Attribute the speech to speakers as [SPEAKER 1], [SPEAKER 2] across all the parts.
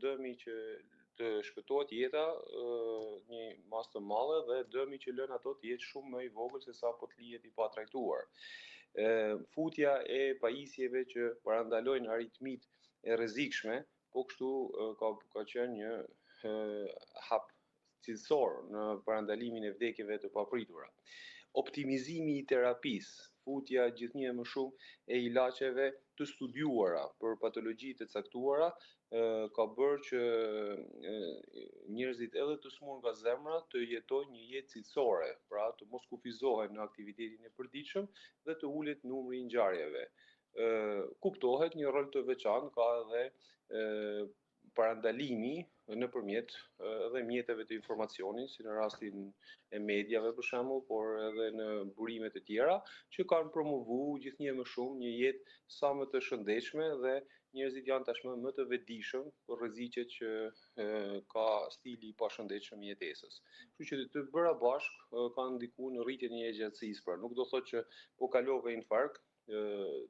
[SPEAKER 1] dëmi që të shpëtohet jeta, një masë të madhe dhe dëmi që lën ato të jetë shumë më i vogël se sa po të lihet i patrajtuar. Futja e pajisjeve që parandalojnë aritmit e rrezikshme, po kështu ka qenë një hap cilësor në parandalimin e vdekjeve të papritura. Optimizimi i terapisë, futja gjithnjë më shumë e ilaçeve të studiuara për patologji të caktuara, ka bërë që njerëzit edhe të smur nga zemra të jetojnë një jetë cilësore, pra të mos kufizohen në aktivitetin e përditshëm dhe të ulet numri i ngjarjeve. Kuptohet një rol të veçantë ka edhe parandalimi nëpërmjet edhe mjeteve të informacionit, si në rastin e mediave për shembull, por edhe në burime të tjera, që kanë promovuar gjithnjë më shumë një jetë sa më të shëndetshme dhe njerëzit janë tashmë më të vetëdijshëm për rreziqet që ka stili i pashëndetshëm i jetesës. Kështu që të bëra bashkë kanë ndikuar në rritjen e jetëgjatësisë, pra nuk do thotë që po kalove infarkt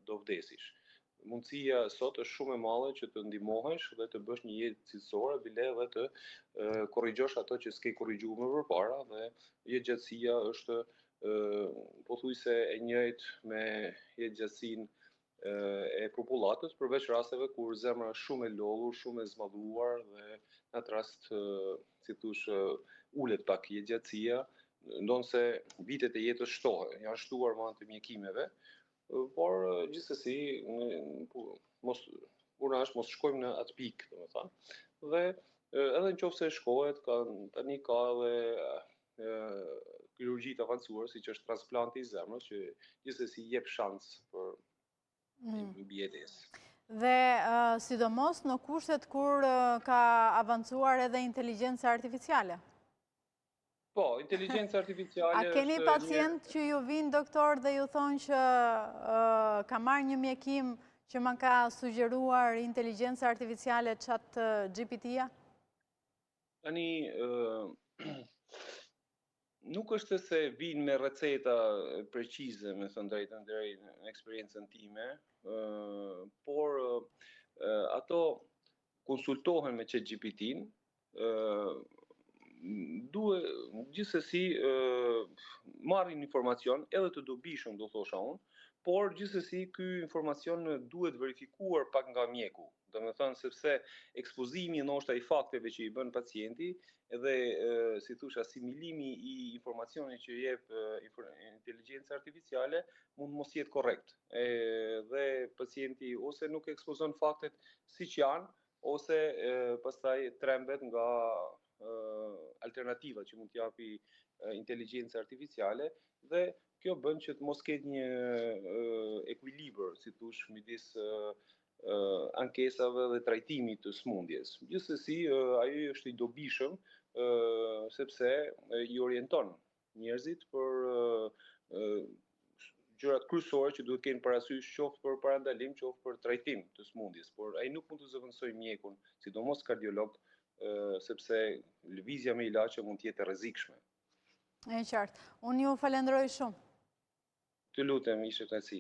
[SPEAKER 1] do vdesish. Mundësia sot është shumë e madhe që të ndihmohesh dhe të bësh një jetë cilësore, bile edhe të korrigjosh ato që s'ke korrigjuar më përpara dhe jetëgjatësia është pothuajse e njëjtë me jetëgjatësinë e popullatës, përveç rasteve kur zemra është shumë e lodhur, shumë e zmadhuar dhe në atë rast, si thosh, ulet pak jetëgjatësia, ndonse vitet e jetës shtohen, janë shtuar me anë të mjekimeve. Por gjithsesi puna është mos shkojmë në atë pikë, domethënë. Dhe edhe nëse shkohet, tani ka edhe kirurgji të avancuar, siç është transplanti i zemrës, që gjithsesi jep shans për mbijetesë.
[SPEAKER 2] Dhe sidomos në kushtet kur ka avancuar edhe inteligjenca artificiale.
[SPEAKER 1] Po, inteligjenca artificiale
[SPEAKER 2] A keni pacient që ju vinë doktor dhe ju thonë që ka marrë një mjekim që më ka sugjeruar inteligjenca artificiale chat GPT-ja?
[SPEAKER 1] Tani, nuk është se vinë me receta precize, me thënë drejtën deri në eksperiencën time, por ato konsultohen me ChatGPT-n, duhet gjithsesi marrin informacion edhe të dobishëm, do thosha unë, por gjithsesi ky informacion duhet verifikuar pak nga mjeku. Domethënë sepse ekspozimi ndoshta i fakteve që i bën pacienti edhe si thosh asimilimi i informacionit që jep inteligjenca artificiale mund mos jetë korrekt. Dhe pacienti ose nuk ekspozon faktet siç janë, ose pastaj trembet nga alternativat që mund t'japi inteligjenca artificiale dhe kjo bën që të mos ketë një ekuilibër, si thosh, midis ankesave dhe trajtimit të smundjes. Gjithsesi, ai është i dobishëm sepse i orienton njerëzit për gjërat kryesore që duhet kenë parasysh qoftë për parandalim, qoftë për trajtim të smundjes, por ai nuk mund të zëvendësojë mjekun, sidomos kardiolog, sepse lëvizja me ilaçe mund të jetë e rrezikshme.
[SPEAKER 2] E qartë. Unë ju falenderoj shumë.
[SPEAKER 1] Të lutem, ishte kënaqësi.